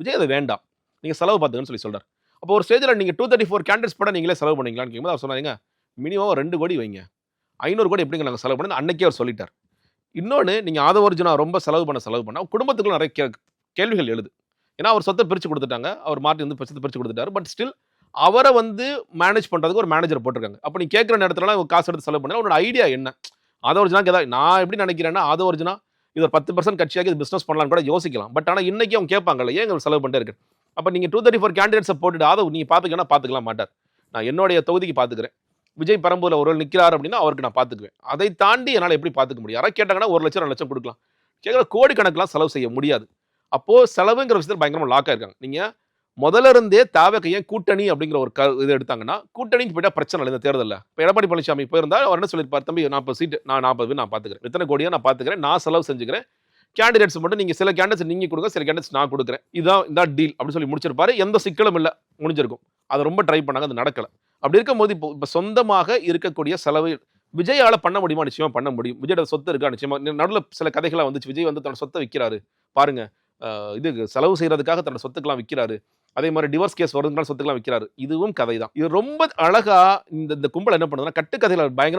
விஜய் அது வேண்டாம், நீங்க செலவு பார்த்துங்கன்னு சொல்லி சொல்றாரு. அப்போ ஒரு ஸ்டேஜ்ல நீங்க 234 கேண்டிடேட்ஸ் படம் நீங்களே செலவு பண்ணீங்களான்னு கேட்கும்போது அவர் சொன்னாருங்க, மினிமம் 2 கோடி வைங்க, 500 கோடி எப்படிங்க நாங்க செலவு பண்ணு அன்னைக்கே அவர் சொல்லிட்டார். இன்னொன்னு நீங்க ஆதவர்ஜுனா ரொம்ப செலவு பண்ண குடும்பத்துக்குள்ள நிறைய கேள்விகள் எழுது. ஏன்னா அவர் சொத்தை பிரிச்சு கொடுத்துட்டாங்க, அவர் மார்ட்டின் வந்து சொத்தை பிரிச்சு கொடுத்துட்டாரு. பட் ஸ்டில் அவரை வந்து மேனேஜ் பண்றதுக்கு ஒரு மேனேஜர் போட்டிருக்காங்க. அப்ப நீ கேட்கிற நேரத்துல காசு எடுத்து செலவு பண்ணா உன்னோட ஐடியா என்ன? ஆதவர்ஜுனா நான் எப்படி நினைக்கிறேன்னா, ஆதவர்ஜுனா இது ஒரு 10% கட்சியாக இது பிசினஸ் பண்ணலாம்னு கூட யோசிக்கலாம். பட் ஆனா இன்னைக்கு அவங்க கேட்பாங்கல்ல, ஏன் இங்க செலவு பண்ணிட்டே இருக்கு? அப்ப நீங்க 234 கேண்டிடேட்ஸை போட்டுட்டு நீங்க பாத்துக்கன்னா பாத்துக்கலாம் மாட்டார். நான் என்னுடைய தொகுதிக்கு பாத்துக்கிறேன். விஜய் பெரம்பூர்ல ஒரு நிக்கிறார் அப்படின்னா அவருக்கு நான் பாத்துக்குவேன். அதை தாண்டி என்னால எப்படி பாத்துக்க முடியும்? யாராவது கேட்டாங்கன்னா 1 லட்சம் 2 லட்சம் கொடுக்கலாம். கேட்கிற கோடிக்கணக்கெல்லாம் செலவு செய்ய முடியாது. அப்போ செலவுங்கிற விஷயத்துல பயங்கரமா லாக் ஆயிருக்காங்க. நீங்க முதல்ல இருந்தே தாவேக ஏன் கூட்டணி அப்படிங்கிற ஒரு இது எடுத்தாங்கன்னா, கூட்டணிக்கு போயிட்டா பிரச்சனை இல்லை இந்த தேர்தலில். இப்போ எடப்பாடி பழனிசாமி போயிருந்தா அவர் என்ன சொல்லியிருப்பார், தம்பி 40 சீட்டு நான் 40 நான் பார்த்துக்கிறேன், எத்தனை கோடியா நான் பார்த்துக்கிறேன், நான் செலவு செஞ்சுக்கிறேன், கேண்டிடேட்ஸ் மட்டும் நீங்க சில கேண்டிடேட்ஸ் நீங்க கொடுங்க, சில கேண்டிடேட்ஸ் நான் கொடுக்குறேன், இதான் டீல் அப்படின்னு சொல்லி முடிச்சிருப்பாரு. எந்த சிக்கலும் இல்லை, முடிஞ்சிருக்கும். அதை ரொம்ப ட்ரை பண்ணாங்க, அது நடக்கல. அப்படி இருக்கும்போது இப்போ சொந்தமாக இருக்கக்கூடிய செலவு விஜயால பண்ண முடியுமா? நிச்சயமா பண்ண முடியும். விஜயோட சொத்து இருக்கா? நிச்சயமா. நடுவில் சில கதைகளாக வந்துச்சு, விஜய் வந்து தன்னோட சொத்தை விற்கிறாரு பாருங்க, இது செலவு செய்யறதுக்காக தன்னோட சொத்துக்கெல்லாம் விற்கிறாரு, அதே மாதிரி டிவோர்ஸ் கேஸ் வருதுனால சொத்துக்கெல்லாம் விற்கிறாரு. இதுவும் கதை தான். இது ரொம்ப அழகா இந்த கும்பல் என்ன பண்ணுதுன்னா கட்டுக்கதையில பயங்கர